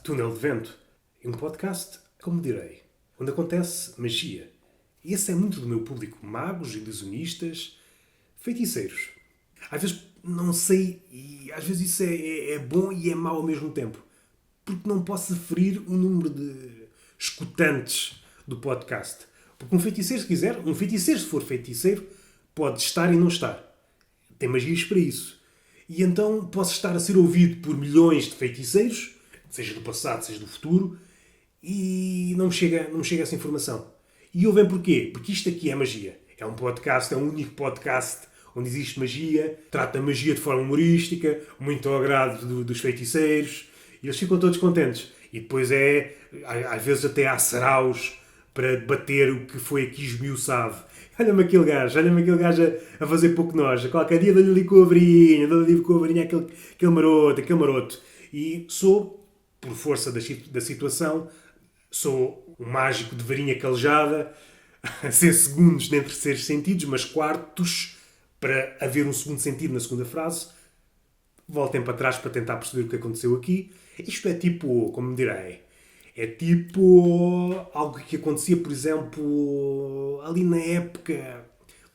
Túnel de Vento é um podcast, como direi, onde acontece magia. E esse é muito do meu público. Magos, ilusionistas, feiticeiros. Às vezes não sei, e às vezes isso é bom e é mau ao mesmo tempo. Porque não posso aferir o número de escutantes do podcast. Porque um feiticeiro, se quiser, um feiticeiro, se for feiticeiro, pode estar e não estar. Tem magias para isso. E então posso estar a ser ouvido por milhões de feiticeiros, seja do passado, seja do futuro, e não me chega essa informação. E ouvem porquê? Porque isto aqui é magia. É um podcast, é um único podcast onde existe magia, trata a magia de forma humorística, muito ao agrado dos feiticeiros, e eles ficam todos contentes. E depois às vezes até há saraus para debater o que foi aqui esmiuçado. Olha-me aquele gajo a fazer pouco nojo. Qualquer dia dou-lhe ali com a varinha aquele maroto. E sou, por força da situação, sou um mágico de varinha calejada, a ser segundos nem terceiros sentidos, mas quartos para haver um segundo sentido na segunda frase. Voltem para trás para tentar perceber o que aconteceu aqui. Isto é tipo, como me direi, é tipo algo que acontecia, por exemplo, ali na época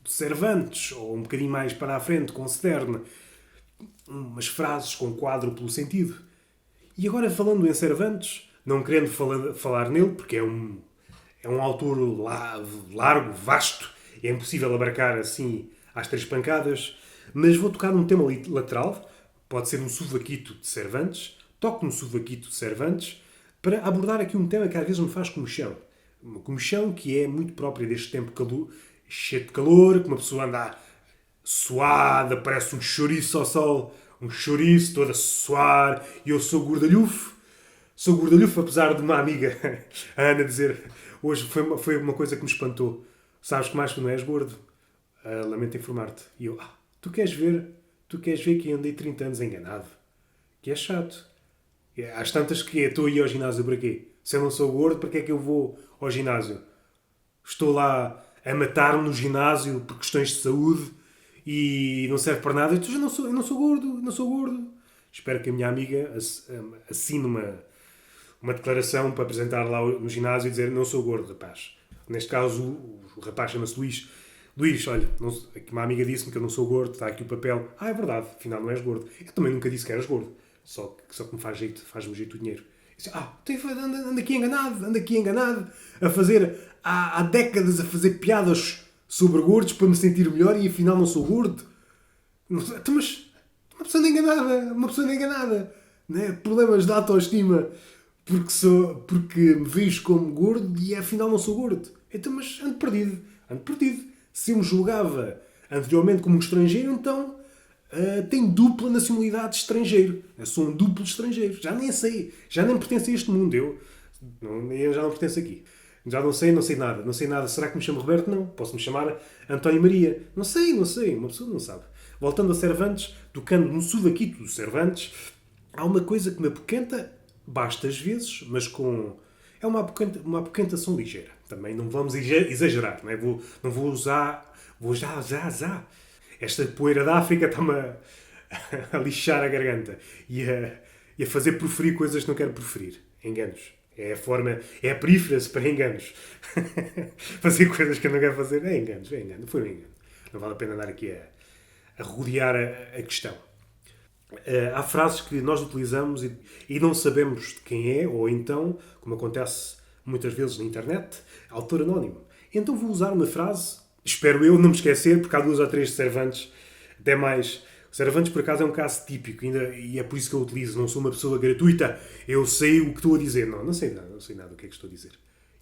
do Cervantes, ou um bocadinho mais para a frente, com Sterne. Umas frases com quádruplo sentido. E agora, falando em Cervantes, não querendo falar nele, porque é um autor largo, vasto, é impossível abarcar assim às três pancadas, mas vou tocar num tema lateral, pode ser um suvaquito de Cervantes, toco no suvaquito de Cervantes, para abordar aqui um tema que às vezes me faz comichão. Uma comichão que é muito própria deste tempo cheio de calor, que uma pessoa anda suada, parece um chouriço ao sol, um chouriço todo a suar, e eu sou gordalhufo. Sou gordalhufo, apesar de uma amiga, a Ana, dizer hoje foi uma coisa que me espantou. Sabes que mais tu não és gordo? Lamento informar-te. E eu, tu queres ver que andei 30 anos enganado? Que é chato. Às tantas que estou aí ao ginásio para quê? Se eu não sou gordo, para que é que eu vou ao ginásio? Estou lá a matar-me no ginásio por questões de saúde e não serve para nada. Eu não sou gordo, não sou gordo. Espero que a minha amiga assine uma declaração para apresentar lá no ginásio e dizer não sou gordo, rapaz. Neste caso, o rapaz chama-se Luís. Luís, olha, uma amiga disse-me que eu não sou gordo, está aqui o papel. É verdade, afinal não és gordo. Eu também nunca disse que eras gordo. Só que me faz-me jeito o dinheiro. Disse, ando aqui enganado, a fazer, há décadas a fazer piadas sobre gordos para me sentir melhor e afinal não sou gordo. Mas uma pessoa anda enganada, né? Problemas de autoestima porque me vejo como gordo e afinal não sou gordo. Então, mas ando perdido. Se eu me julgava anteriormente como um estrangeiro, então tenho dupla nacionalidade de estrangeiro. Eu sou um duplo estrangeiro. Já nem sei. Já nem pertenço a este mundo. Eu já não pertenço aqui. Já não sei nada. Não sei nada. Será que me chamo Roberto? Não. Posso me chamar António Maria. Não sei. Uma pessoa não sabe. Voltando a Cervantes, tocando no suvaquito do Cervantes, há uma coisa que me apoquenta bastas vezes, mas com... É uma apoquentação ligeira. Também não vamos exagerar. Não é? Não vou usar... Vou já. Esta poeira da África está-me a lixar a garganta e a fazer proferir coisas que não quero proferir. Enganos. É a forma, é a perífrase para enganos. Fazer coisas que eu não quero fazer é engano. Foi um engano. Não vale a pena andar aqui a rodear a questão. Há frases que nós utilizamos e não sabemos de quem é, ou então, como acontece muitas vezes na internet, autor anónimo. Então vou usar uma frase, espero eu não me esquecer, porque há 2 ou 3 de Cervantes, até mais. O Cervantes, por acaso, é um caso típico, e é por isso que eu utilizo. Não sou uma pessoa gratuita, eu sei o que estou a dizer. Não sei nada do que é que estou a dizer.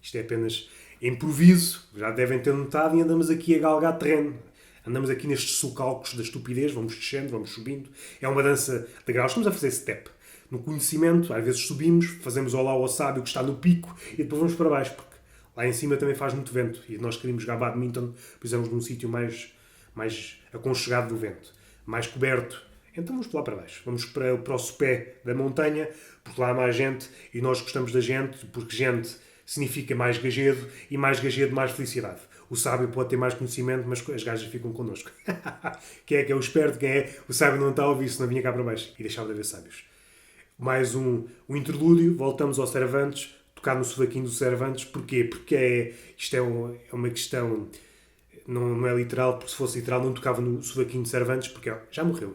Isto é apenas improviso, já devem ter notado, e andamos aqui a galgar terreno. Andamos aqui nestes sulcalcos da estupidez, vamos descendo, vamos subindo. É uma dança de graus, estamos a fazer step. No conhecimento, às vezes subimos, fazemos olá ao sábio que está no pico e depois vamos para baixo, porque lá em cima também faz muito vento e nós queríamos jogar badminton, precisamos num sítio mais aconchegado do vento, mais coberto. Então vamos lá para baixo, vamos para o sopé da montanha, porque lá há mais gente e nós gostamos da gente, porque gente significa mais gajedo e mais gajedo, mais felicidade. O sábio pode ter mais conhecimento, mas as gajas ficam connosco. Quem é o esperto? Quem é? O sábio não está a ouvir, se não vinha cá para baixo. E deixava de haver sábios. Mais um interlúdio, voltamos ao Cervantes, tocar no sovaquinho do Cervantes. Porquê? Porque isto é uma questão, não é literal, porque se fosse literal não tocava no sovaquinho de Cervantes, porque já morreu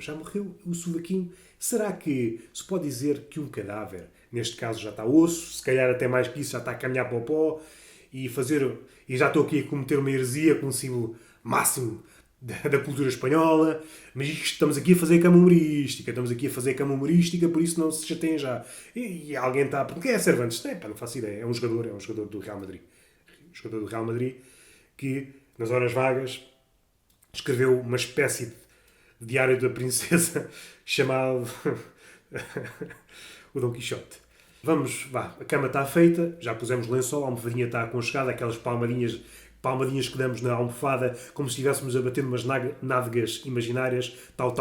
o sovaquinho. Será que se pode dizer que um cadáver, neste caso já está osso, se calhar até mais que isso, já está a caminhar para o pó, e já estou aqui a cometer uma heresia com um símbolo máximo da cultura espanhola, mas estamos aqui a fazer cama humorística, por isso não se chateiem já. E alguém está a perguntar, quem é Cervantes? Não faço ideia, é um jogador do Real Madrid. Um jogador do Real Madrid que, nas horas vagas, escreveu uma espécie de diário da princesa chamado o Dom Quixote. Vamos, vá, a cama está feita, já pusemos lençol, a almofadinha está aconchegada, aquelas palmadinhas que damos na almofada, como se estivéssemos a bater umas nádegas imaginárias, tal,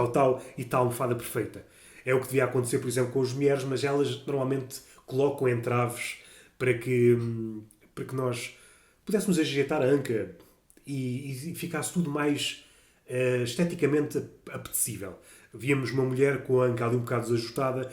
e está a almofada perfeita. É o que devia acontecer, por exemplo, com as mulheres, mas elas normalmente colocam entraves para que nós pudéssemos ajeitar a anca e ficasse tudo mais esteticamente apetecível. Víamos uma mulher com a anca ali um bocado desajustada,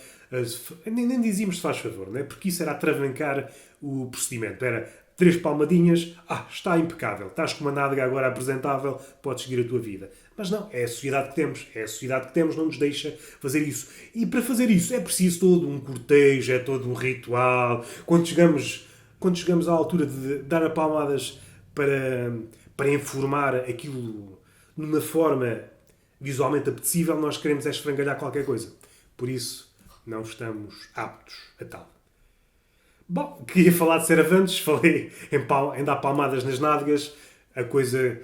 nem dizíamos se faz favor, não é? Porque isso era atravancar o procedimento. Era 3 palmadinhas, está impecável, estás com uma nádega agora apresentável, podes seguir a tua vida. Mas não, é a sociedade que temos, não nos deixa fazer isso. E para fazer isso é preciso todo um cortejo, é todo um ritual. Quando chegamos à altura de dar a palmadas para informar aquilo numa forma visualmente apetecível, nós queremos é esfrangalhar qualquer coisa. Por isso, não estamos aptos a tal. Bom, queria falar de Cervantes, falei em dar palmadas nas nádegas, a coisa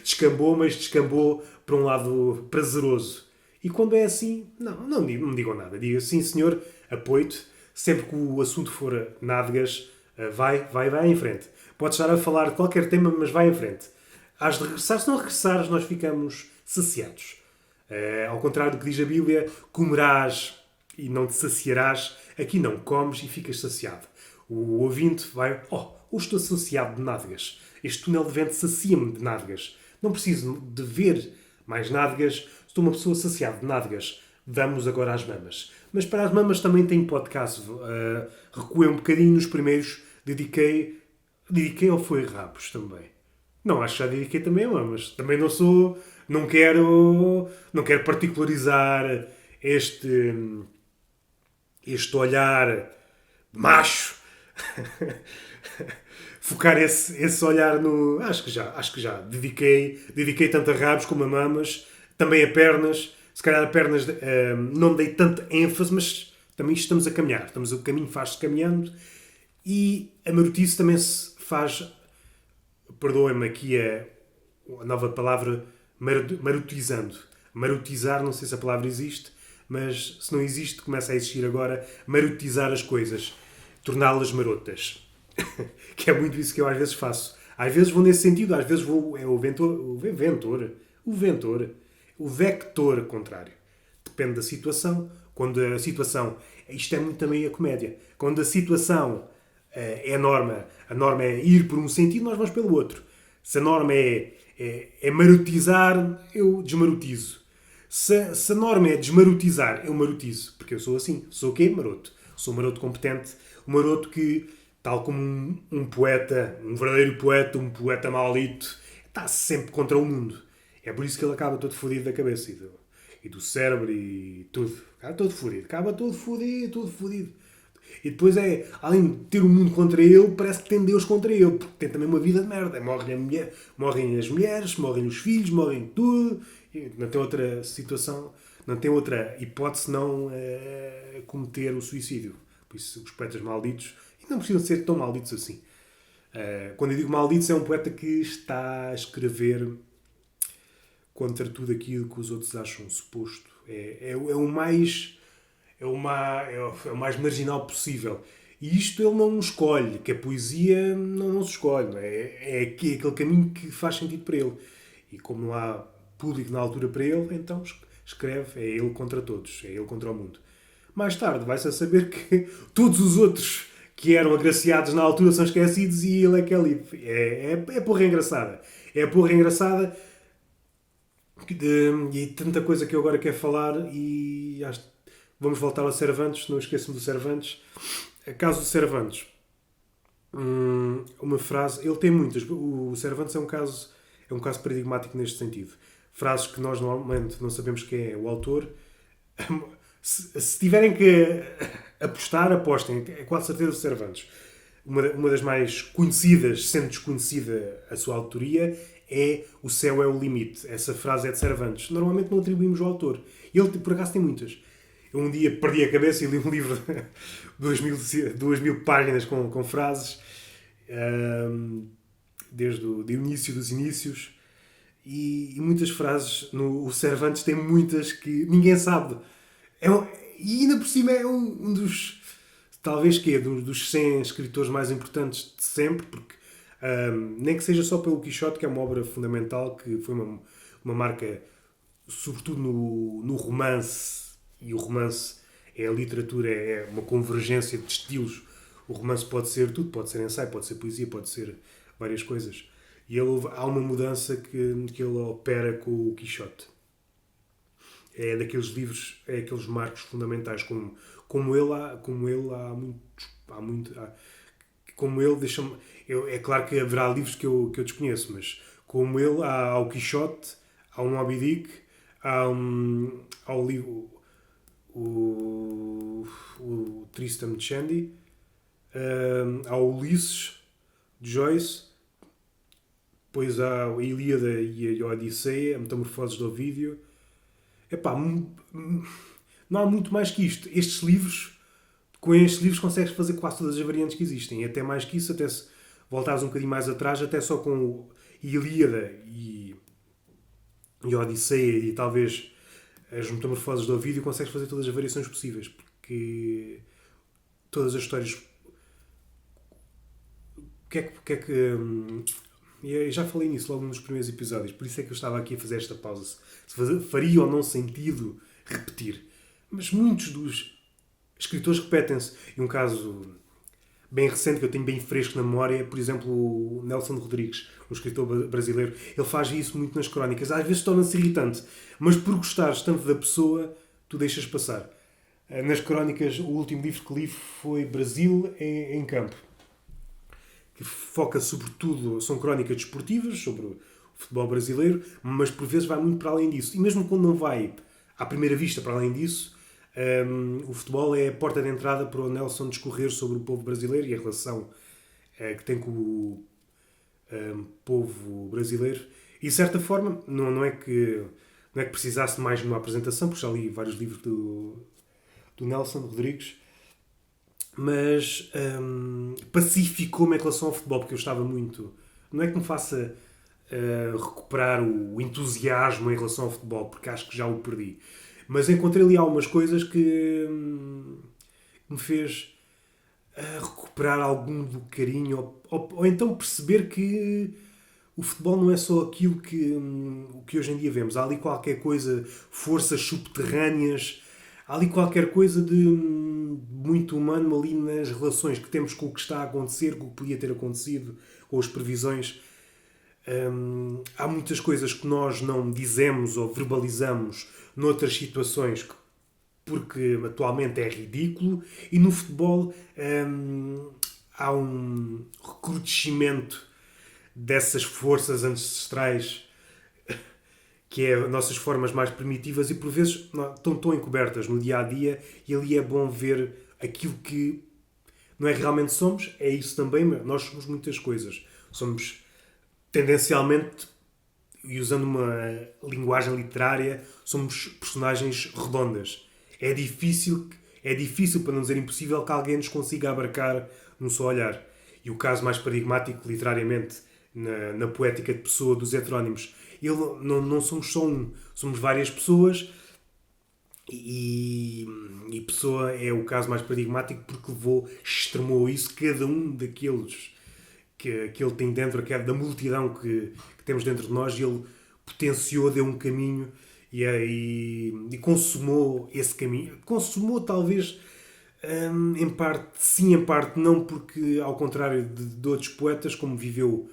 descambou, mas descambou para um lado prazeroso. E quando é assim, não me digam nada. Diga, sim senhor, apoio-te. Sempre que o assunto for nádegas, vai em frente. Podes estar a falar de qualquer tema, mas vai em frente. Hás de regressar, se não regressares, nós ficamos saciados. Ao contrário do que diz a Bíblia, comerás e não te saciarás. Aqui não, comes e ficas saciado. O ouvinte vai, hoje estou saciado de nádegas. Este túnel de vento sacia-me de nádegas. Não preciso de ver mais nádegas. Estou uma pessoa saciada de nádegas. Vamos agora às mamas. Mas para as mamas também tenho podcast. Recuei um bocadinho nos primeiros. Dediquei ou foi rabos também? Não, acho que já dediquei também a mamas. Também não sou... Não quero particularizar este olhar macho. Focar esse olhar no... Acho que já. Dediquei tanto a rabos como a mamas. Também a pernas. Se calhar a pernas não dei tanta ênfase, mas também estamos a caminhar. O caminho faz-se caminhando. E a marotice também se faz... Perdoem-me aqui a nova palavra, marotizando. Marotizar, não sei se a palavra existe, mas se não existe, começa a existir agora. Marotizar as coisas. Torná-las marotas. Que é muito isso que eu às vezes faço. Às vezes vou nesse sentido, às vezes vou... É o vector contrário. Depende da situação. Quando a situação... Isto é muito também a comédia. Quando a situação é a norma é ir por um sentido, nós vamos pelo outro. Se a norma é marotizar, eu desmarotizo. Se a norma é desmarotizar, eu marotizo. Porque eu sou assim. Sou o quê? Maroto. Sou um maroto competente. Um maroto que, tal como um poeta, um verdadeiro poeta, um poeta maldito, está sempre contra o mundo. É por isso que ele acaba todo fodido da cabeça e do cérebro e tudo. Acaba todo fodido. E depois além de ter o mundo contra ele, parece que tem Deus contra ele, porque tem também uma vida de merda. Morrem as mulheres, morrem os filhos, morrem tudo. E não tem outra situação, não tem outra hipótese não cometer o suicídio. Por isso, os poetas malditos, e não precisam ser tão malditos assim. Quando eu digo malditos, é um poeta que está a escrever contra tudo aquilo que os outros acham suposto. É o mais marginal possível. E isto ele não escolhe, que a poesia não se escolhe. Não é aquele caminho que faz sentido para ele. E como não há público na altura para ele, então escreve, é ele contra todos, é ele contra o mundo. Mais tarde vai-se a saber que todos os outros que eram agraciados na altura são esquecidos e ele é que é livre. É porra engraçada. É porra engraçada e tanta coisa que eu agora quero falar e Vamos voltar ao Cervantes, não esqueçam do Cervantes. Caso do Cervantes, uma frase, ele tem muitas. O Cervantes é um caso paradigmático neste sentido. Frases que nós normalmente não sabemos quem é o autor. Se tiverem que apostar, apostem. É quase certeza do Cervantes. Uma das mais conhecidas, sendo desconhecida a sua autoria, é "O céu é o limite". Essa frase é de Cervantes. Normalmente não atribuímos ao autor. Ele, por acaso, tem muitas. Eu um dia perdi a cabeça e li um livro de 2000 páginas com frases, desde o do início dos inícios. E muitas frases no o Cervantes tem muitas que ninguém sabe. E ainda por cima é um dos, talvez que é dos 100 escritores mais importantes de sempre, porque nem que seja só pelo Quixote, que é uma obra fundamental, que foi uma marca, sobretudo no romance, e o romance é a literatura, é uma convergência de estilos. O romance pode ser tudo, pode ser ensaio, pode ser poesia, pode ser várias coisas. E há uma mudança que ele opera com o Quixote. É daqueles livros, é aqueles marcos fundamentais, como ele como ele deixa-me. É claro que haverá livros que eu desconheço, mas como ele há o Quixote, há o Moby Dick, há o livro o Tristram Shandy, há o Ulisses de Joyce, depois há a Ilíada e a Odisseia, a Metamorfoses de Ovídio. Epá, não há muito mais que isto. Com estes livros consegues fazer quase todas as variantes que existem. E até mais que isso, até se voltares um bocadinho mais atrás, até só com Ilíada e Odisseia e talvez as Metamorfoses de Ovídio, consegues fazer todas as variações possíveis. Porque todas as histórias... O que é que eu já falei nisso logo nos primeiros episódios, por isso é que eu estava aqui a fazer esta pausa. Se faria ou não sentido repetir. Mas muitos dos escritores repetem-se. E um caso bem recente que eu tenho bem fresco na memória é, por exemplo, o Nelson Rodrigues, um escritor brasileiro. Ele faz isso muito nas crónicas. Às vezes torna-se irritante, mas por gostares tanto da pessoa, tu deixas passar. Nas crónicas, o último livro que li foi Brasil em Campo, que foca sobretudo, são crónicas desportivas sobre o futebol brasileiro, mas por vezes vai muito para além disso. E mesmo quando não vai à primeira vista para além disso, o futebol é a porta de entrada para o Nelson discorrer sobre o povo brasileiro e a relação que tem com o povo brasileiro. E de certa forma, não é que precisasse mais de uma apresentação, porque já li vários livros do Nelson Rodrigues, mas pacificou-me em relação ao futebol, porque eu estava muito... Não é que me faça recuperar o entusiasmo em relação ao futebol, porque acho que já o perdi. Mas encontrei ali algumas coisas que me fez recuperar algum do carinho, ou então perceber que o futebol não é só aquilo que hoje em dia vemos. Há ali qualquer coisa, forças subterrâneas, há ali qualquer coisa de muito humano ali nas relações que temos com o que está a acontecer, com o que podia ter acontecido, com as previsões. Há muitas coisas que nós não dizemos ou verbalizamos noutras situações porque atualmente é ridículo, e no futebol há um recrudescimento dessas forças ancestrais que é as nossas formas mais primitivas e por vezes estão tão encobertas no dia a dia, e ali é bom ver aquilo que não é realmente somos. É isso também, mas nós somos muitas coisas. Somos tendencialmente, e usando uma linguagem literária, somos personagens redondas. É difícil, para não dizer impossível, que alguém nos consiga abarcar num só olhar. E o caso mais paradigmático, literariamente, na poética de Pessoa, dos heterónimos, não somos só um, somos várias pessoas, e Pessoa é o caso mais paradigmático porque extremou isso, cada um daqueles que ele tem dentro, que é da multidão que temos dentro de nós, e ele potenciou, deu um caminho e consumou esse caminho. Consumou, talvez, em parte sim, em parte não, porque, ao contrário de outros poetas, como viveu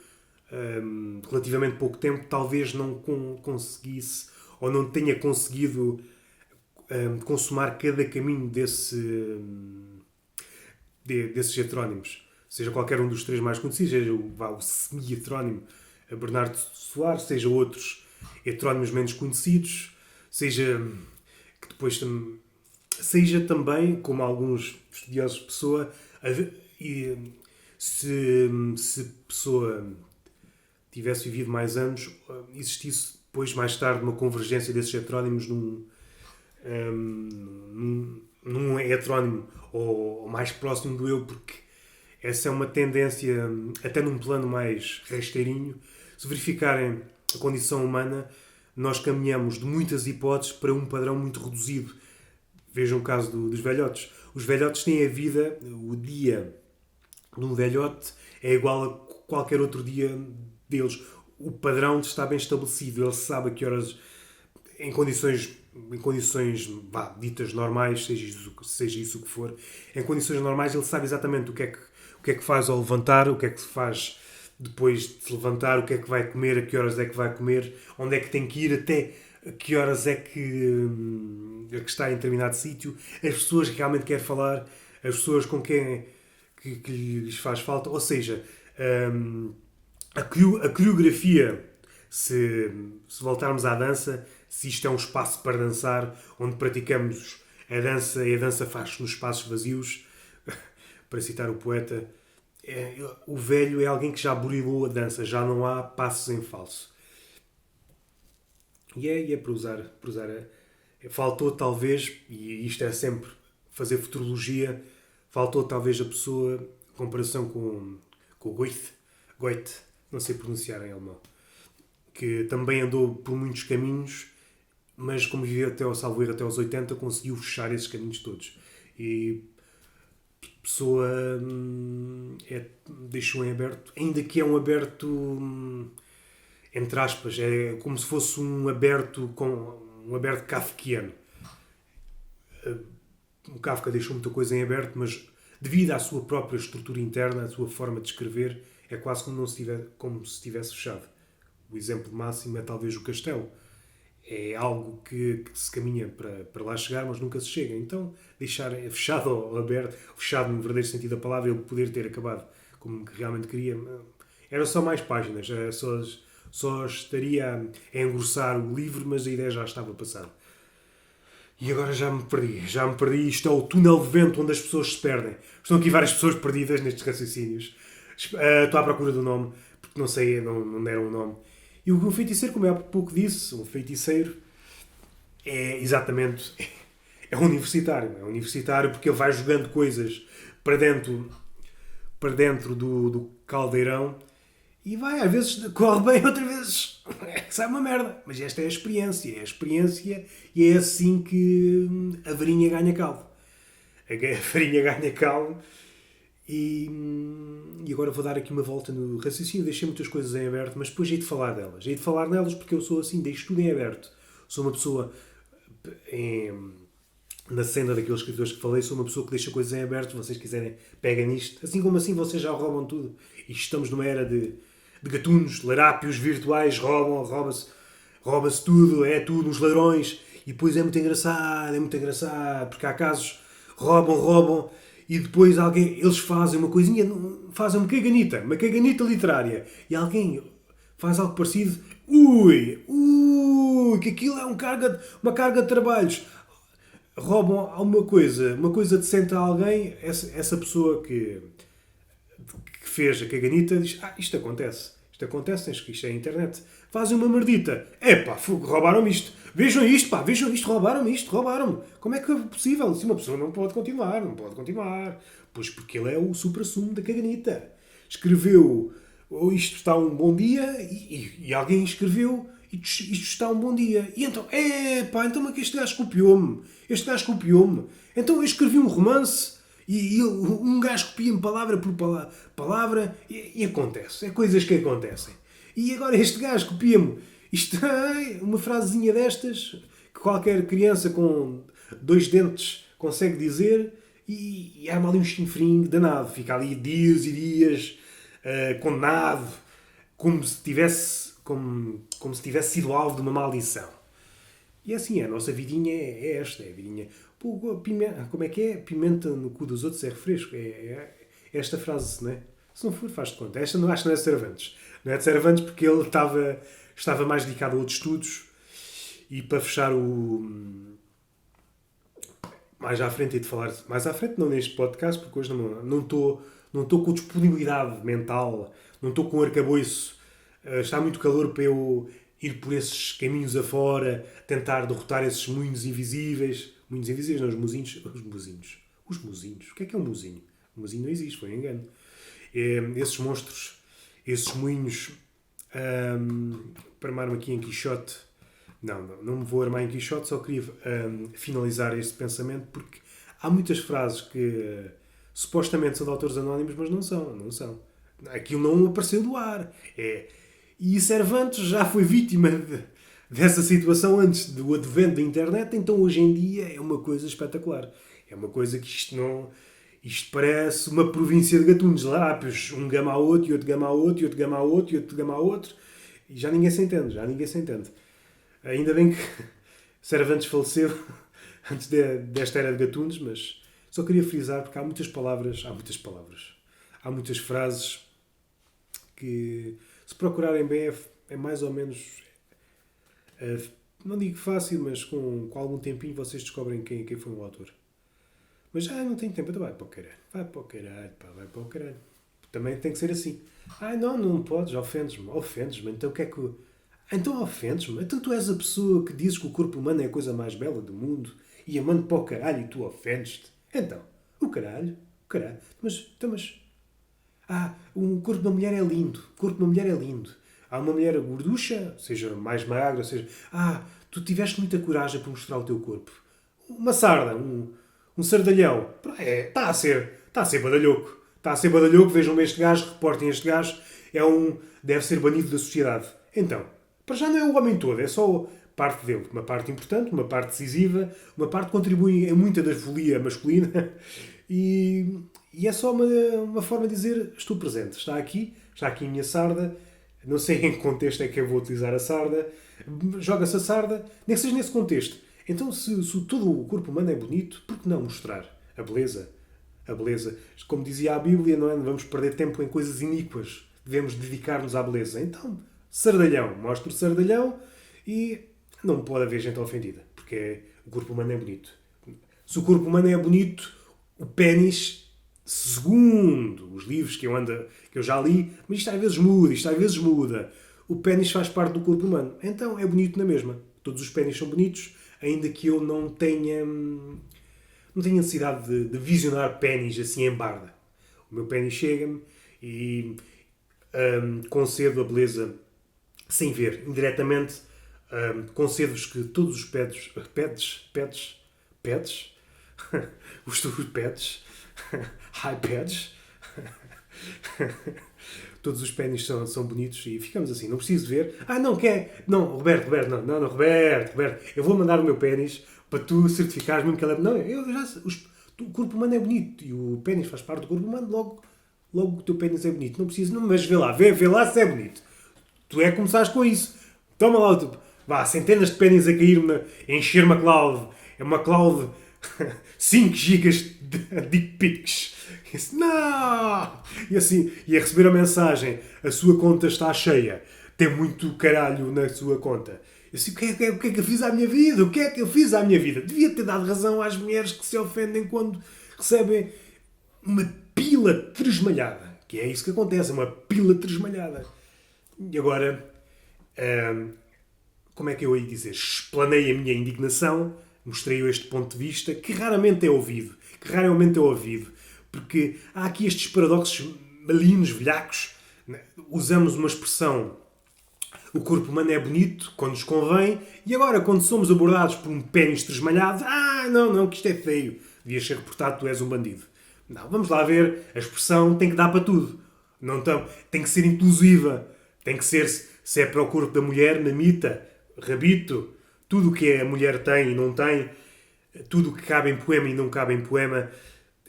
relativamente pouco tempo, talvez não conseguisse ou não tenha conseguido consumar cada caminho desses heterónimos. Seja qualquer um dos três mais conhecidos, seja o semi-heterónimo Bernardo Soares, seja outros heterónimos menos conhecidos, seja que depois seja também, como alguns estudiosos de Pessoa, se Pessoa tivesse vivido mais anos, existisse depois, mais tarde, uma convergência desses heterónimos num heterónimo ou mais próximo do eu, porque essa é uma tendência, até num plano mais rasteirinho. Se verificarem a condição humana, nós caminhamos de muitas hipóteses para um padrão muito reduzido. Vejam o caso dos velhotes. Os velhotes têm a vida, o dia de um velhote é igual a qualquer outro dia deles. O padrão está bem estabelecido. Ele sabe a que horas, em condições ditas normais, seja isso o que for, em condições normais ele sabe exatamente o que é que faz ao levantar, o que é que se faz depois de se levantar, o que é que vai comer, a que horas é que vai comer, onde é que tem que ir, até a que horas é que está em determinado sítio, as pessoas que realmente quer falar, as pessoas com quem que lhes faz falta. Ou seja, a coreografia, se voltarmos à dança, se isto é um espaço para dançar, onde praticamos a dança e a dança faz-se nos espaços vazios, para citar o poeta, o velho é alguém que já burilou a dança, já não há passos em falso. E é para usar faltou talvez, e isto é sempre fazer futurologia, faltou talvez a pessoa, em comparação com o Goethe, não sei pronunciar em alemão, que também andou por muitos caminhos, mas como viveu até aos 80, conseguiu fechar esses caminhos todos. E Pessoa deixou em aberto, ainda que é um aberto entre aspas, é como se fosse um aberto kafkiano. O Kafka deixou muita coisa em aberto, mas devido à sua própria estrutura interna, à sua forma de escrever, é quase como se tivesse fechado. O exemplo máximo é talvez o Castelo. É algo que se caminha para lá chegar, mas nunca se chega. Então, deixar fechado ou aberto, fechado no verdadeiro sentido da palavra, ele poder ter acabado como que realmente queria, era só mais páginas, só estaria a engrossar o livro, mas a ideia já estava passada. E agora já me perdi. Isto é o túnel de vento onde as pessoas se perdem. Estão aqui várias pessoas perdidas nestes raciocínios. Estou à procura do nome, porque não sei, não deram o nome. E o feiticeiro, como eu há pouco disse, um feiticeiro é exatamente... É universitário. É universitário porque ele vai jogando coisas para dentro do caldeirão e vai, às vezes corre bem, outras vezes sai uma merda. Mas esta é a experiência. E é assim que a varinha ganha caldo. A farinha ganha caldo. E agora vou dar aqui uma volta no raciocínio. Deixei muitas coisas em aberto, mas depois hei de falar delas. Hei de falar nelas porque eu sou assim, deixo tudo em aberto. Sou uma pessoa, na senda daqueles escritores que falei, sou uma pessoa que deixa coisas em aberto. Se vocês quiserem, pega nisto. Assim como assim, vocês já roubam tudo. E estamos numa era de gatunos, larápios virtuais, rouba-se tudo, é tudo, uns ladrões. E depois é muito engraçado, porque há casos, roubam, e depois eles fazem uma coisinha, fazem uma caganita literária, e alguém faz algo parecido, que aquilo é uma carga de trabalhos. Roubam alguma coisa, uma coisa decente a alguém, essa pessoa que fez a caganita diz, isto acontece, isto é a internet. Fazem uma merdita. Roubaram-me isto. Vejam isto, roubaram-me. Como é que é possível? Se uma pessoa não pode continuar. Pois porque ele é o supra-sumo da caganita. Escreveu, isto está um bom dia, e alguém escreveu, isto está um bom dia. E então, então é que este gajo copiou-me. Então eu escrevi um romance, e um gajo copia-me palavra por palavra, e acontece. É coisas que acontecem. E agora este gajo copia-me uma frasezinha destas que qualquer criança com 2 dentes consegue dizer, e arma ali um chinfrim danado. Fica ali dias e dias condenado, como se tivesse sido alvo de uma maldição. E é assim, a nossa vidinha é esta, é a vidinha. Pô, pimenta, como é que é? Pimenta no cu dos outros é refresco. É esta frase, não é? Se não for, faz de conta. Esta não acho que não é de Cervantes. Não é de Cervantes porque ele estava mais dedicado a outros estudos e para fechar o. Mais à frente, e de falar. Mais à frente, não neste podcast, porque hoje não estou com disponibilidade mental, não estou com arcabouço. Está muito calor para eu ir por esses caminhos afora, tentar derrotar esses moinhos invisíveis. Moinhos invisíveis, não, os mozinhos. Os mozinhos. Os mozinhos. O que é um mozinho? O mozinho não existe, foi um engano. Esses monstros, esses moinhos, para armar-me aqui em Quixote. Não me vou armar em Quixote, só queria finalizar este pensamento porque há muitas frases que supostamente são de autores anónimos, mas não são. Aquilo não apareceu do ar. E Cervantes já foi vítima dessa situação antes do advento da internet, então hoje em dia é uma coisa espetacular. É uma coisa que isto parece uma província de gatunos lápis. Um gama a outro, e outro gama a outro, e outro gama a outro, e outro gama a outro. E já ninguém se entende. Ainda bem que Cervantes faleceu antes desta era de gatunos, mas só queria frisar porque há muitas frases que, se procurarem bem, é mais ou menos, não digo fácil, mas com algum tempinho vocês descobrem quem foi o autor. Mas não tenho tempo, então vai para o caralho, vai para o caralho. Também tem que ser assim. Não podes, ofendes-me, então o que é que... Então ofendes-me? Então tu és a pessoa que dizes que o corpo humano é a coisa mais bela do mundo e amando para o caralho e tu ofendes-te? Então, o caralho. Mas... o corpo de uma mulher é lindo. Há uma mulher gorducha, seja mais magra, seja... tu tiveste muita coragem para mostrar o teu corpo. Uma sarda, um sardalhão. Está a ser badalhoco. Vejam este gajo, reportem este gajo. Deve ser banido da sociedade. Então, para já não é o homem todo, é só parte dele. Uma parte importante, uma parte decisiva, uma parte que contribui em muita da folia masculina. E é só uma forma de dizer: estou presente, está aqui a minha sarda. Não sei em que contexto é que eu vou utilizar a sarda. Joga-se a sarda, nem que seja nesse contexto. Então, se todo o corpo humano é bonito, por que não mostrar a beleza? Como dizia a Bíblia, não vamos perder tempo em coisas iníquas. Devemos dedicar-nos à beleza. Então, sardalhão. Mostre o sardalhão e não pode haver gente ofendida. Porque o corpo humano é bonito. Se o corpo humano é bonito, o pénis, segundo os livros que eu já li, mas isto às vezes muda. O pénis faz parte do corpo humano. Então é bonito na mesma. Todos os pénis são bonitos, ainda que eu não tenha necessidade de visionar pénis assim em barda. O meu pénis chega-me e concedo a beleza sem ver. Indiretamente, concedo-vos que todos os pets os pets iPads todos os pénis são bonitos e ficamos assim, não preciso ver. Roberto, eu vou mandar o meu pénis para tu certificares mesmo que ele é... Não, o corpo humano é bonito e o pénis faz parte do corpo humano, logo o teu pénis é bonito. Não preciso, mas vê lá se é bonito. Tu é que começaste com isso. Toma lá, centenas de pénis a cair a encher uma cloud. É uma cloud 5 gigas de dick pics. Não! E assim, a receber a mensagem: a sua conta está cheia, tem muito caralho na sua conta. Eu assim, o que é que eu fiz à minha vida? Devia ter dado razão às mulheres que se ofendem quando recebem uma pila tresmalhada. Que é isso que acontece, uma pila tresmalhada. E agora, como é que eu ia dizer? Explanei a minha indignação, mostrei este ponto de vista que raramente é ouvido. Porque há aqui estes paradoxos malignos, velhacos. Usamos uma expressão: o corpo humano é bonito quando nos convém, e agora, quando somos abordados por um pénis tresmalhado, não, que isto é feio, devias ser reportado, tu és um bandido. Não, vamos lá ver, a expressão tem que dar para tudo. Tem que ser inclusiva, tem que ser, se é para o corpo da mulher, mamita, rabito, tudo o que a mulher tem e não tem, tudo o que cabe em poema e não cabe em poema.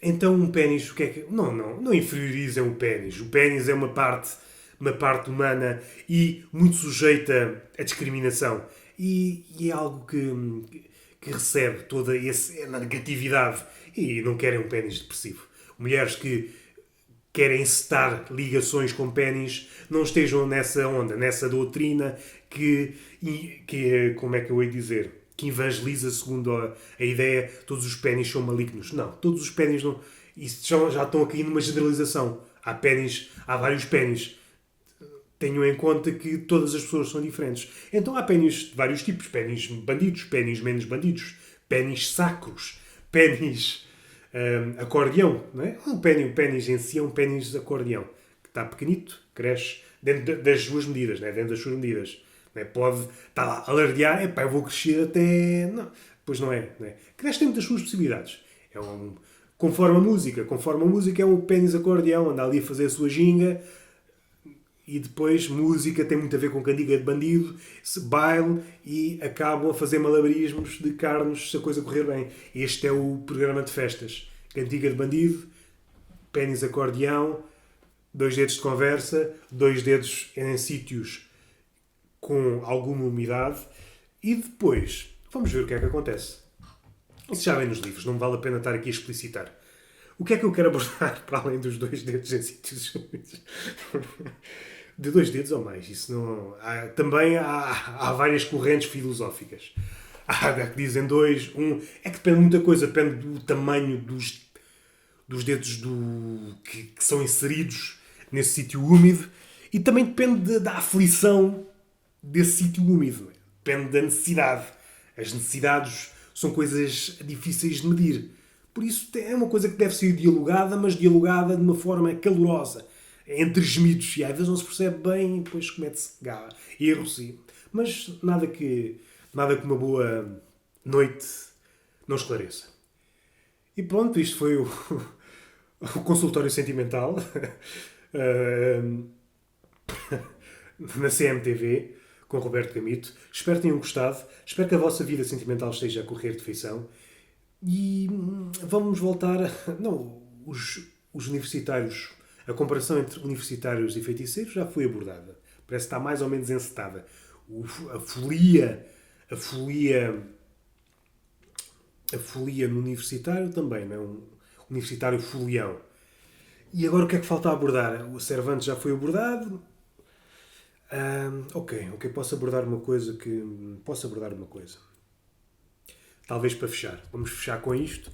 Então um pénis, o que é que... Não inferiorizem o pénis. O pénis é uma parte humana e muito sujeita à discriminação. E é algo que recebe toda essa negatividade e não querem um pênis depressivo. Mulheres que querem encetar ligações com pênis não estejam nessa onda, nessa doutrina que como é que eu ia dizer? Que evangeliza segundo a ideia todos os pênis são malignos. Não, todos os pênis não. Isso já estão aqui numa generalização. Há pênis, há vários pênis. Tenham em conta que todas as pessoas são diferentes. Então há pênis de vários tipos. Pênis bandidos, pênis menos bandidos, pênis sacros, pênis acordeão. Não é? O pênis em si é um pênis acordeão. Que está pequenito, cresce dentro das suas medidas. Não é? Dentro das suas medidas. Não é? Pode estar lá a alardear, epá, eu vou crescer até... Não. Pois não é. Não é? Cresce dentro das suas possibilidades. É um... Conforme a música. Conforme a música é um pênis acordeão. Anda ali a fazer a sua ginga. E depois música tem muito a ver com cantiga de bandido, baile e acabam a fazer malabarismos de carnes se a coisa correr bem. Este é o programa de festas. Cantiga de bandido, pênis acordeão, 2 dedos de conversa, 2 dedos em sítios com alguma umidade e depois vamos ver o que é que acontece. Isso já vem nos livros, não vale a pena estar aqui a explicitar. O que é que eu quero abordar para além dos 2 dedos em sítios úmidos? De 2 dedos ou mais. Isso não... também há várias correntes filosóficas. Há que dizem 2, 1. É que depende de muita coisa. Depende do tamanho dos dedos que são inseridos nesse sítio úmido. E também depende da aflição desse sítio úmido. Depende da necessidade. As necessidades são coisas difíceis de medir. Por isso é uma coisa que deve ser dialogada, mas dialogada de uma forma calorosa. Entre gemidos. E às vezes não se percebe bem e depois comete-se erros. Mas nada que uma boa noite não esclareça. E pronto, isto foi o consultório sentimental na CMTV com Roberto Camito. Espero que tenham gostado. Espero que a vossa vida sentimental esteja a correr de feição. E vamos voltar a... Não, os universitários... A comparação entre universitários e feiticeiros já foi abordada. Parece que está mais ou menos encetada. A folia no universitário também, não é? Um universitário folião. E agora o que é que falta abordar? O Cervantes já foi abordado. Ok, posso abordar uma coisa. Talvez para fechar. Vamos fechar com isto.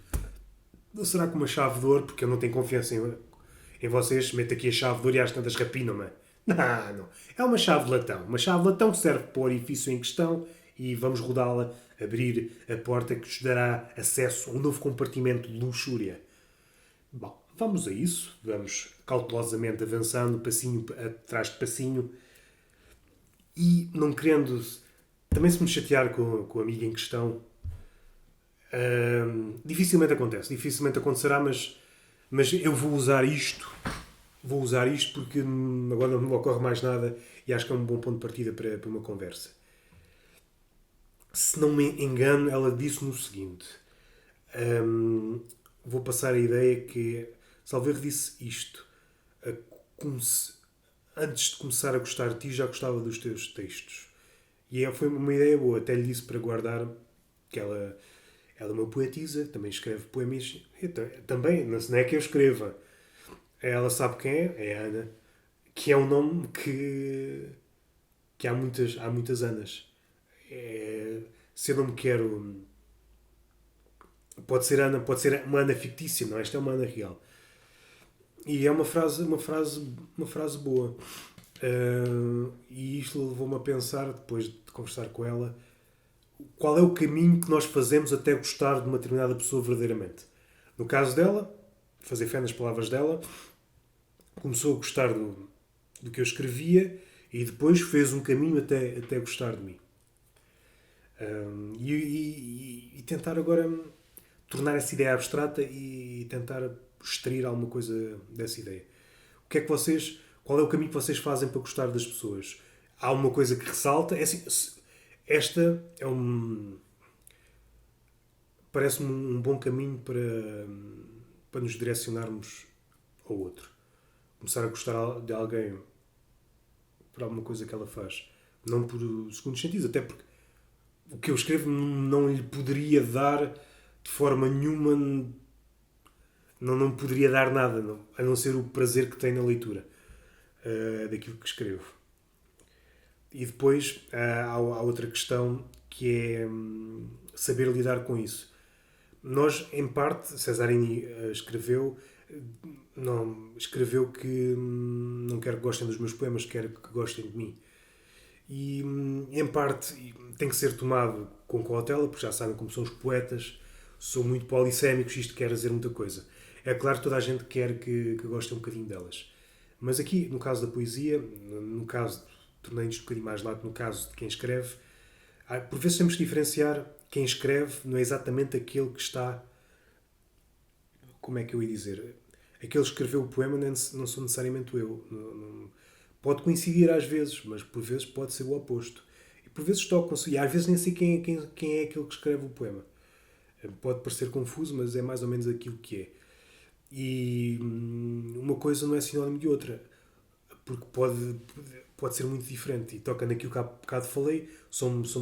Não será com uma chave de ouro, porque eu não tenho confiança em vocês. Meto aqui a chave de ouro e às tantas rapinam-me. Não. É uma chave de latão. Uma chave de latão que serve para o orifício em questão e vamos rodá-la, abrir a porta que nos dará acesso a um novo compartimento de luxúria. Bom, vamos a isso. Vamos cautelosamente avançando, passinho atrás de passinho. E não querendo também se me chatear com o amigo em questão, dificilmente acontecerá, mas eu vou usar isto porque agora não me ocorre mais nada e acho que é um bom ponto de partida para uma conversa. Se não me engano, ela disse-me o seguinte, vou passar a ideia que Salveiro disse isto: antes de começar a gostar de ti já gostava dos teus textos, e foi uma ideia boa. Até lhe disse para guardar, que ela é uma poetisa, também escreve poemas. Também, não é que eu escreva. Ela sabe quem é a Ana, que é um nome que há muitas Anas. Se eu não me quero... Pode ser Ana, pode ser uma Ana fictícia, não? Esta é uma Ana real. E é uma frase boa. E isto levou-me a pensar, depois de conversar com ela, qual é o caminho que nós fazemos até gostar de uma determinada pessoa verdadeiramente. No caso dela, fazer fé nas palavras dela, começou a gostar do que eu escrevia e depois fez um caminho até gostar de mim. E tentar agora tornar essa ideia abstrata e tentar extrair alguma coisa dessa ideia. Qual é o caminho que vocês fazem para gostar das pessoas? Há uma coisa que ressalta, é assim, esta é parece-me um bom caminho para nos direcionarmos ao outro. Começar a gostar de alguém por alguma coisa que ela faz. Não por segundos sentidos, até porque o que eu escrevo não lhe poderia dar de forma nenhuma, não poderia dar nada, não, a não ser o prazer que tenho na leitura daquilo que escrevo. E depois há outra questão que é saber lidar com isso. Nós, em parte, Cesarini escreveu que não quero que gostem dos meus poemas, quero que gostem de mim. E, em parte, tem que ser tomado com cautela, porque já sabem como são os poetas, são muito polissémicos, isto quer dizer muita coisa. É claro que toda a gente quer que gostem um bocadinho delas. Mas aqui, no caso da poesia, no caso, tornando isto um bocadinho mais lato, no caso de quem escreve, por vezes temos que diferenciar quem escreve não é exatamente aquele que está. Como é que eu ia dizer? Aquele que escreveu o poema não sou necessariamente eu. Pode coincidir às vezes, mas por vezes pode ser o oposto. E por vezes tocam-se, e às vezes nem sei quem é aquele que escreve o poema. Pode parecer confuso, mas é mais ou menos aquilo que é. E uma coisa não é sinónimo de outra, porque pode ser muito diferente. E toca naquilo que há bocado falei, somos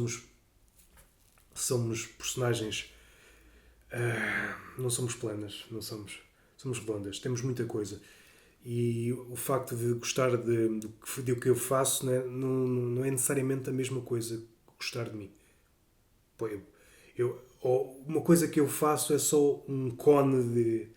personagens. Não somos planas, não somos. Somos redondas, temos muita coisa. E o facto de gostar do que eu faço não é necessariamente a mesma coisa que gostar de mim. Pô, uma coisa que eu faço é só um cone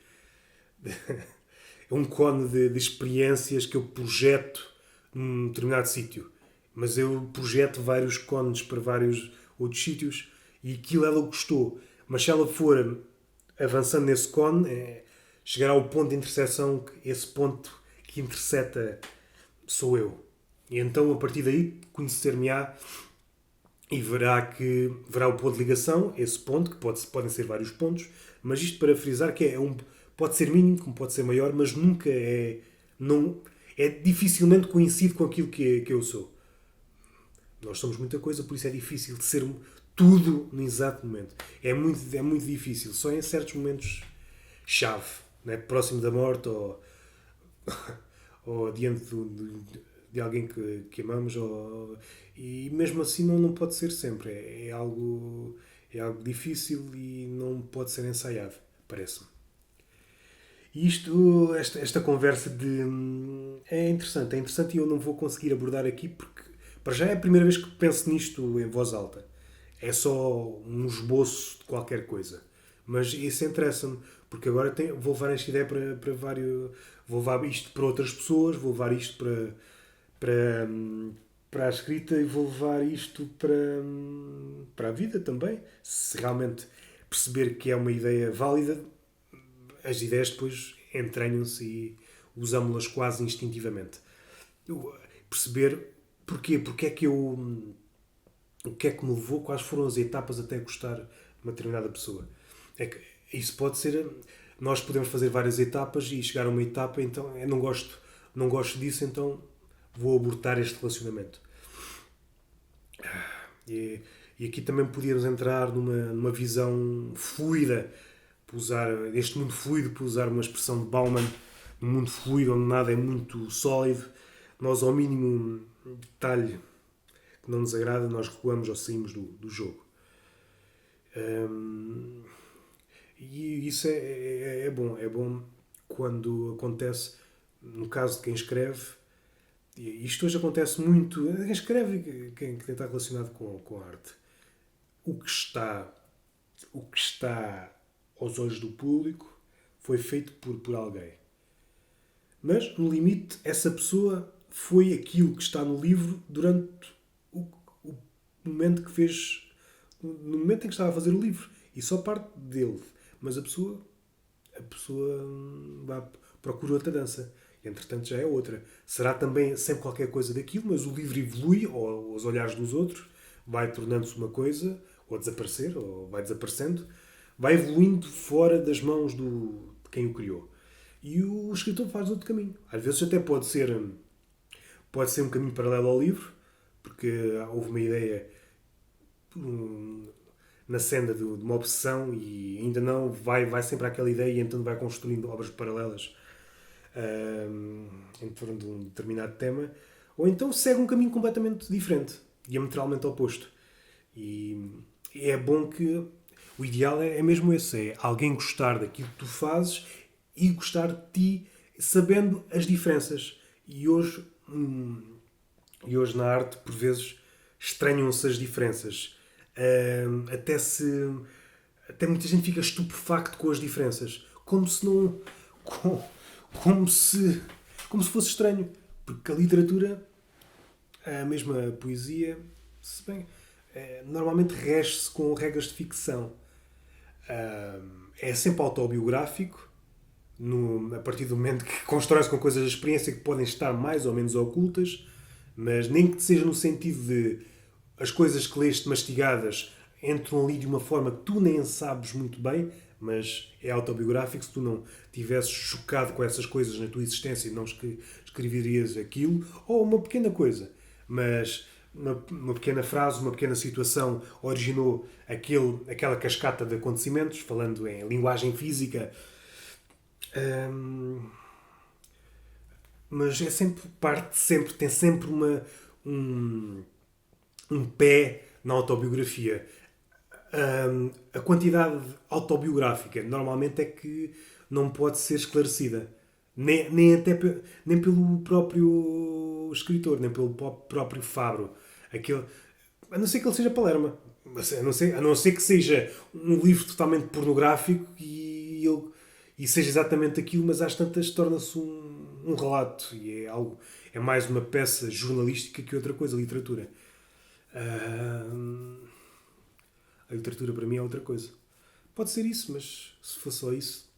é um cone de experiências que eu projeto num determinado sítio. Mas eu projeto vários cones para vários outros sítios e aquilo ela gostou. Mas se ela for avançando nesse cone, chegará ao ponto de intersecção, que esse ponto que interseta sou eu. E então, a partir daí, conhecer-me-á e verá o ponto de ligação, esse ponto, que podem ser vários pontos, mas isto para frisar que pode ser mínimo, como pode ser maior, mas nunca não, dificilmente coincide com aquilo que eu sou. Nós somos muita coisa, por isso é difícil de ser tudo no exato momento. É muito difícil, só em certos momentos chave, né? Próximo da morte ou diante de alguém que amamos, e mesmo assim não pode ser sempre. É algo difícil e não pode ser ensaiado, parece-me. E esta conversa é interessante e eu não vou conseguir abordar aqui porque, para já, é a primeira vez que penso nisto em voz alta. É só um esboço de qualquer coisa. Mas isso interessa-me, porque agora vou levar esta ideia para vários. Vou levar isto para outras pessoas, vou levar isto para, para a escrita e vou levar isto para a vida também. Se realmente perceber que é uma ideia válida, as ideias depois entranham-se e usamos-las quase instintivamente. Perceber porque é que eu. O que é que me levou, quais foram as etapas até gostar de uma determinada pessoa. É que isso pode ser. Nós podemos fazer várias etapas e chegar a uma etapa, então eu não gosto disso, então vou abortar este relacionamento. E aqui também podíamos entrar numa visão fluida, para usar este mundo fluido, para usar uma expressão de Bauman, um mundo fluido onde nada é muito sólido, nós ao mínimo detalhe que não nos agrada, nós recuamos ou saímos do jogo. E isso é bom quando acontece, no caso de quem escreve, e isto hoje acontece muito, quem escreve e quem está relacionado com a arte. O que está, o que está aos olhos do público foi feito por alguém. Mas, no limite, essa pessoa foi aquilo que está no livro durante o momento que fez. No momento em que estava a fazer o livro. E só parte dele. Mas a pessoa procura outra dança. E, entretanto, já é outra. Será também sempre qualquer coisa daquilo, mas o livro evolui, ou aos olhares dos outros, vai tornando-se uma coisa, ou a desaparecer, ou vai desaparecendo, vai evoluindo fora das mãos de quem o criou. E o escritor faz outro caminho. Às vezes até pode ser um caminho paralelo ao livro, porque houve uma ideia na senda de uma obsessão e ainda não vai sempre àquela ideia e então vai construindo obras paralelas em torno de um determinado tema, ou então segue um caminho completamente diferente, diametralmente oposto. E é bom que... O ideal é mesmo esse, é alguém gostar daquilo que tu fazes e gostar de ti, sabendo as diferenças. E hoje na arte, por vezes, estranham-se as diferenças. Até se... Até muita gente fica estupefacto com as diferenças. Como se não... com- Como se... Como se fosse estranho. Porque a literatura, a mesma poesia, se bem... Normalmente rege-se com regras de ficção. É sempre autobiográfico, a partir do momento que constrói-se com coisas da experiência que podem estar mais ou menos ocultas, mas nem que seja no sentido de as coisas que leste mastigadas entram ali de uma forma que tu nem sabes muito bem, mas é autobiográfico. Se tu não tivesses chocado com essas coisas na tua existência e não escreverias aquilo, ou uma pequena coisa, mas uma pequena frase, uma pequena situação originou aquela cascata de acontecimentos, falando em linguagem física. Hum, mas é sempre parte, tem sempre um pé na autobiografia. A quantidade autobiográfica normalmente é que não pode ser esclarecida. Nem pelo próprio escritor, nem pelo próprio Fabro. Aquele, a não ser que ele seja Palerma. A não ser que seja um livro totalmente pornográfico e seja exatamente aquilo, mas às tantas torna-se um relato e é algo, é mais uma peça jornalística que outra coisa, literatura. Ah, a literatura para mim é outra coisa. Pode ser isso, mas se for só isso,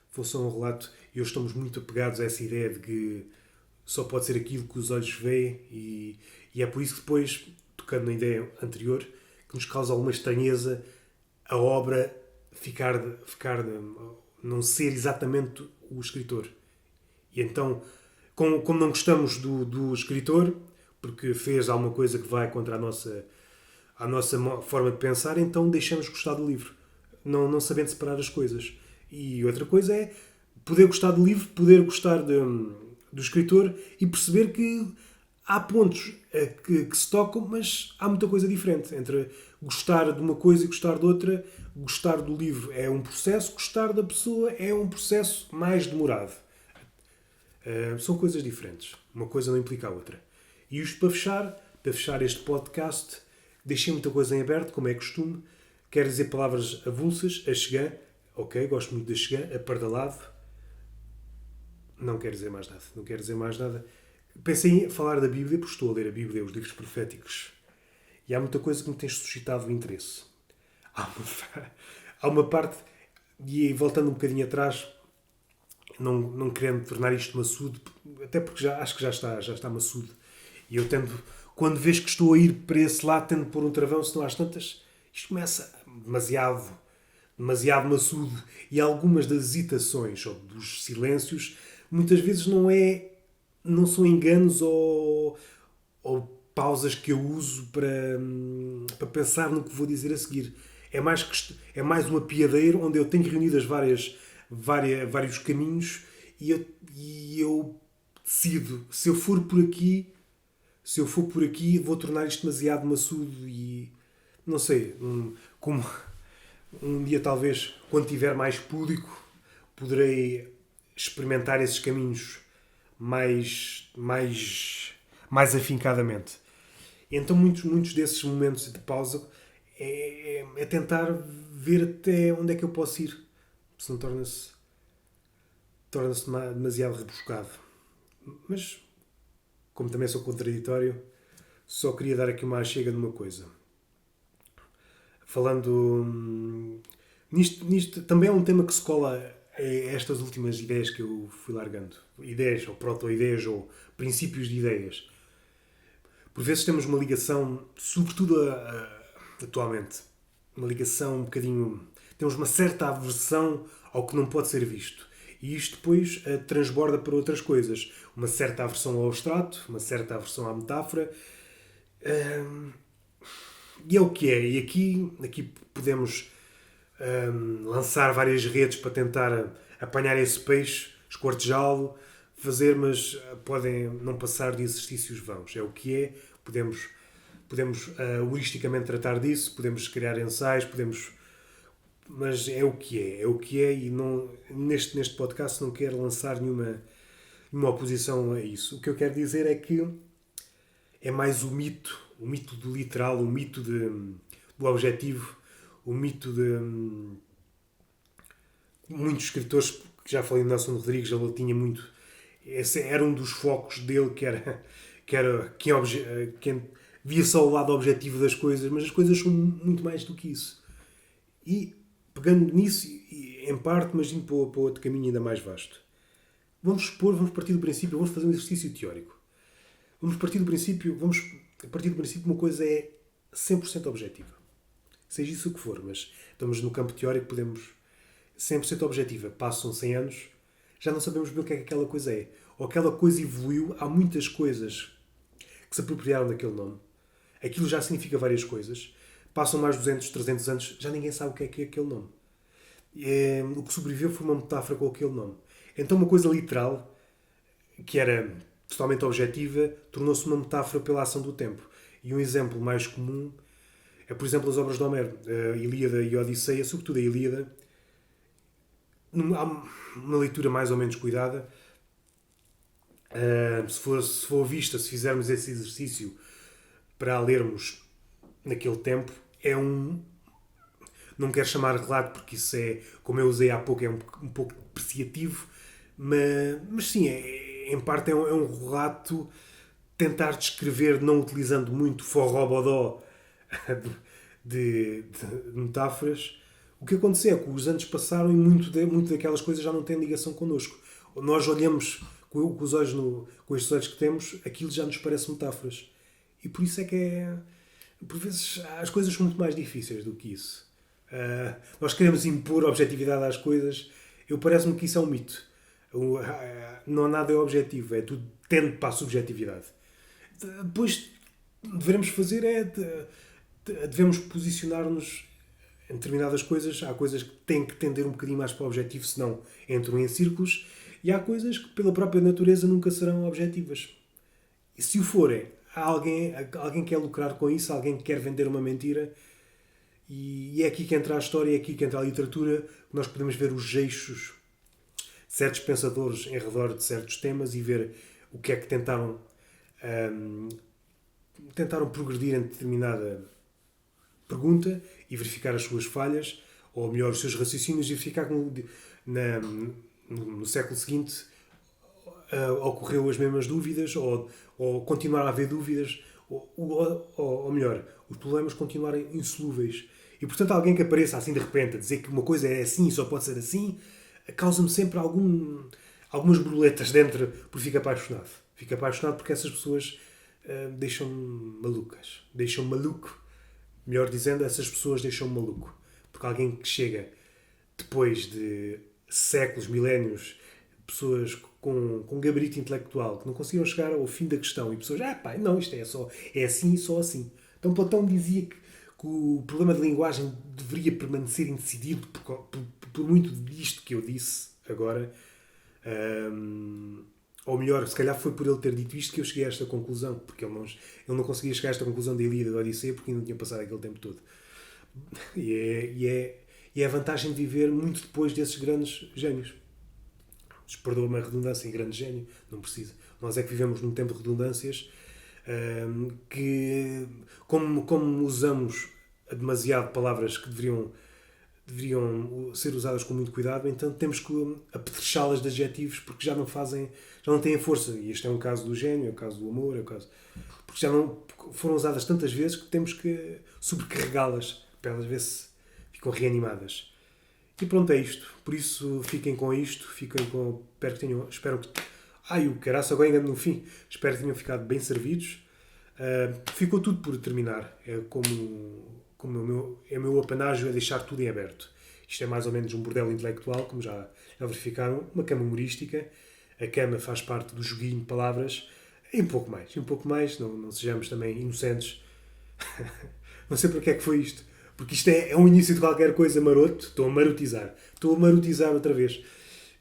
for só um relato, e hoje estamos muito apegados a essa ideia de que só pode ser aquilo que os olhos veem e é por isso que depois, tocando na ideia anterior, que nos causa alguma estranheza a obra ficar não ser exatamente o escritor. E então, como não gostamos do escritor, porque fez alguma coisa que vai contra a nossa forma de pensar, então deixamos gostar do livro, não sabendo separar as coisas. E outra coisa é poder gostar do livro, poder gostar do escritor e perceber que há pontos que se tocam, mas há muita coisa diferente entre gostar de uma coisa e gostar de outra. Gostar do livro é um processo, gostar da pessoa é um processo mais demorado. São coisas diferentes. Uma coisa não implica a outra. E isto para fechar este podcast, deixei muita coisa em aberto, como é costume. Quero dizer palavras avulsas, a chegar, ok, gosto muito de chegar, apardalado. Não quero dizer mais nada. Não quero dizer mais nada. Pensei em falar da Bíblia, porque estou a ler a Bíblia, os livros proféticos. E há muita coisa que me tem suscitado o interesse. Há uma parte, e voltando um bocadinho atrás, não querendo tornar isto maçudo, até porque acho que já está maçudo. E eu tendo, quando vejo que estou a ir para esse lado, tendo de pôr um travão, se não às tantas, isto começa demasiado maçudo. E algumas das hesitações ou dos silêncios, muitas vezes não são enganos ou pausas que eu uso para pensar no que vou dizer a seguir. É mais um apiadeiro onde eu tenho reunidas vários caminhos e eu decido, se eu for por aqui, vou tornar isto demasiado maçudo e não sei, como um dia talvez, quando tiver mais público, poderei experimentar esses caminhos mais afincadamente. E então muitos desses momentos de pausa é tentar ver até onde é que eu posso ir. Senão torna-se demasiado rebuscado. Mas, como também sou contraditório, só queria dar aqui uma chega de uma coisa. Falando nisto também é um tema que se cola a estas últimas ideias que eu fui largando. Ideias, ou proto-ideias, ou princípios de ideias. Por vezes temos uma ligação, sobretudo atualmente, uma ligação um bocadinho... Temos uma certa aversão ao que não pode ser visto. E isto depois transborda para outras coisas. Uma certa aversão ao abstrato, uma certa aversão à metáfora. E é o que é. E aqui podemos lançar várias redes para tentar apanhar esse peixe, esquartejá-lo, fazer, mas podem não passar de exercícios vãos. É o que é. Podemos podemos humoristicamente tratar disso, podemos criar ensaios, podemos... Mas é o que é. É o que é e não, neste podcast não quero lançar nenhuma oposição a isso. O que eu quero dizer é que é mais o mito do literal, o mito do objetivo, o mito de muitos escritores, que já falei do Nelson Rodrigues, ele tinha muito. Esse era um dos focos dele, que quem via só o lado objetivo das coisas, mas as coisas são muito mais do que isso. E pegando nisso, em parte, mas indo para outro caminho ainda mais vasto. Vamos partir do princípio, vamos fazer um exercício teórico. Vamos partir do princípio que uma coisa é 100% objetiva. Seja isso o que for, mas estamos no campo teórico, podemos 100% objetiva. Passam 100 anos, já não sabemos bem o que é que aquela coisa é. Ou aquela coisa evoluiu, há muitas coisas que se apropriaram daquele nome. Aquilo já significa várias coisas. Passam mais 200, 300 anos, já ninguém sabe o que é aquele nome. O que sobreviveu foi uma metáfora com aquele nome. Então uma coisa literal, que era totalmente objetiva, tornou-se uma metáfora pela ação do tempo. E um exemplo mais comum é, por exemplo, as obras de Homero, a Ilíada e a Odisseia, sobretudo a Ilíada. Há uma leitura mais ou menos cuidada. Se for vista, se fizermos esse exercício para a lermos naquele tempo, é um... Não quero chamar relato porque isso é, como eu usei há pouco, é um pouco depreciativo, mas sim, em parte é um relato tentar descrever, não utilizando muito forró-bodó de metáforas. O que aconteceu é que os anos passaram e muito daquelas coisas já não têm ligação connosco. Nós olhamos com os olhos com estes olhos que temos, aquilo já nos parece metáforas. E por isso é que por vezes as coisas são muito mais difíceis do que isso. Nós queremos impor objetividade às coisas. Parece-me que isso é um mito. Não há nada objetivo, é tudo tende para a subjetividade. Depois devemos fazer devemos posicionar-nos em determinadas coisas. Há coisas que têm que tender um bocadinho mais para o objetivo, senão entram em círculos, e há coisas que pela própria natureza nunca serão objetivas. E se o forem, há alguém que quer lucrar com isso, alguém que quer vender uma mentira, e é aqui que entra a história, é aqui que entra a literatura, que nós podemos ver os eixos de certos pensadores em redor de certos temas e ver o que é que tentaram progredir em determinada pergunta e verificar as suas falhas, ou melhor, os seus raciocínios, e verificar como no século seguinte ocorreu as mesmas dúvidas, ou continuar a haver dúvidas, ou melhor, os problemas continuarem insolúveis. E portanto alguém que apareça assim de repente a dizer que uma coisa é assim e só pode ser assim, causa-me sempre algumas borboletas dentro, porque fico apaixonado. Fico apaixonado porque essas pessoas deixam-me malucas. Deixam-me maluco. Melhor dizendo, essas pessoas deixam-me maluco. Porque alguém que chega depois de séculos, milénios, pessoas com gabarito intelectual que não conseguiram chegar ao fim da questão, e pessoas, não, isto é assim e só assim. Então Platão dizia que o problema de linguagem deveria permanecer indecidido por muito disto que eu disse agora. Ou melhor, se calhar foi por ele ter dito isto que eu cheguei a esta conclusão, porque ele não conseguia chegar a esta conclusão da Ilíada e da Odisseia porque ainda não tinha passado aquele tempo todo. E é a vantagem de viver muito depois desses grandes génios. Perdoa-me a redundância, em grande gênio, não precisa. Nós é que vivemos num tempo de redundâncias que, como usamos demasiado palavras que deveriam ser usadas com muito cuidado, então temos que apetrechá-las de adjetivos porque já não têm força. E este é um caso do gênio, é o caso do amor, porque já não foram usadas tantas vezes que temos que sobrecarregá-las para elas ver se ficam reanimadas. E pronto, é isto. Por isso, fiquem com isto. Espero que... o caraço, agora engano no fim. Espero que tenham ficado bem servidos. Ficou tudo por terminar. É como o meu apanágio é deixar tudo em aberto. Isto é mais ou menos um bordel intelectual, como já verificaram. Uma cama humorística. A cama faz parte do joguinho de palavras. E um pouco mais. Não sejamos também inocentes. Não sei para que é que foi isto. Porque isto é um início de qualquer coisa maroto. Estou a marotizar outra vez.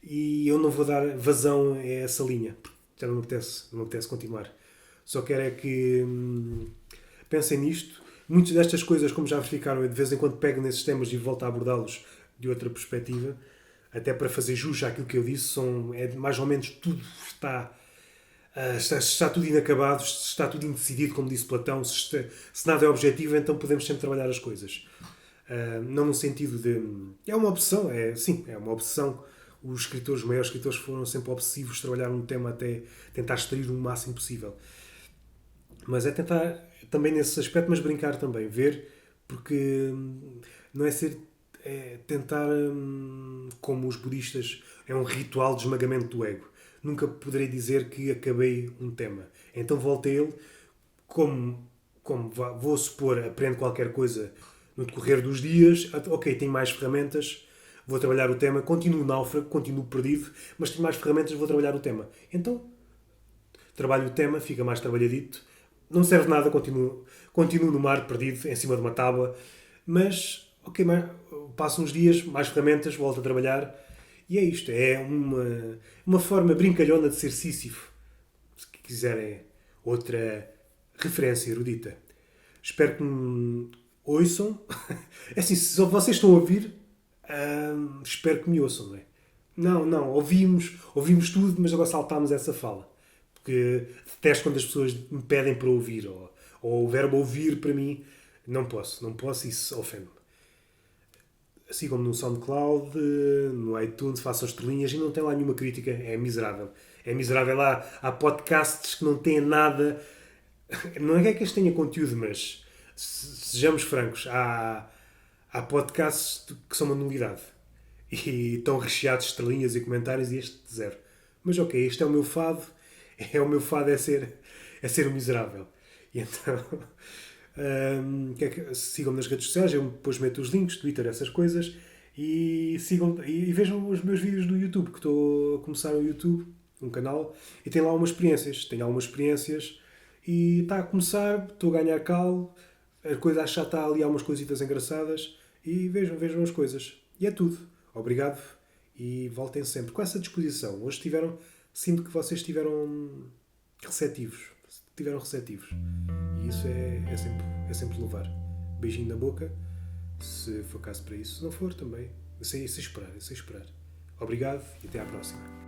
E eu não vou dar vazão a essa linha. Porque já não me apetece continuar. Só quero é que Pensem nisto. Muitas destas coisas, como já verificaram, eu de vez em quando pego nesses temas e volto a abordá-los de outra perspectiva, até para fazer jus àquilo que eu disse, mais ou menos tudo está tudo inacabado, está tudo indecidido, como disse Platão. Se nada é objetivo, então podemos sempre trabalhar as coisas. Não no sentido de... É uma obsessão, sim, é uma obsessão. Os maiores escritores foram sempre obsessivos, trabalharam um tema até tentar extrair o máximo possível. Mas é tentar, também nesse aspecto, mas brincar também, ver, porque não é ser... É tentar, como os budistas, é um ritual de esmagamento do ego. Nunca poderei dizer que acabei um tema. Então volto a ele, vou supor, aprendo qualquer coisa no decorrer dos dias, ok, tenho mais ferramentas, vou trabalhar o tema, continuo náufrago, continuo perdido, mas tenho mais ferramentas, vou trabalhar o tema. Então, trabalho o tema, fica mais trabalhadito, não serve de nada, continuo no mar, perdido, em cima de uma tábua, mas, ok, passo uns dias, mais ferramentas, volto a trabalhar, e é isto, é uma forma brincalhona de ser Sísifo, se quiserem outra referência erudita. Espero que me ouçam. É assim, se vocês estão a ouvir, espero que me ouçam, não é? Não, ouvimos tudo, mas agora saltámos essa fala. Porque detesto quando as pessoas me pedem para ouvir, ou o verbo ouvir para mim, não posso, isso ofende-me. Sigam-me no SoundCloud, no iTunes, façam estrelinhas e não tem lá nenhuma crítica, é miserável. É miserável lá, há podcasts que não têm nada. Não é que este tenha conteúdo, mas sejamos francos, há podcasts que são uma nulidade e estão recheados de estrelinhas e comentários e este zero. Mas ok, este é o meu fado, é ser um miserável. E então, sigam-me nas redes sociais, eu depois meto os links, Twitter, essas coisas, e vejam os meus vídeos no YouTube, que estou a começar no YouTube, um canal, e tenho lá tenho algumas experiências, e está a começar, estou a ganhar calo, a coisa já está ali, há umas coisitas engraçadas, e vejam as coisas. E é tudo. Obrigado e voltem sempre com essa disposição. Hoje sinto que vocês estiveram receptivos. E isso é sempre louvar. Beijinho na boca, se for caso para isso. Se não for, também. Eu sei esperar. Obrigado e até à próxima.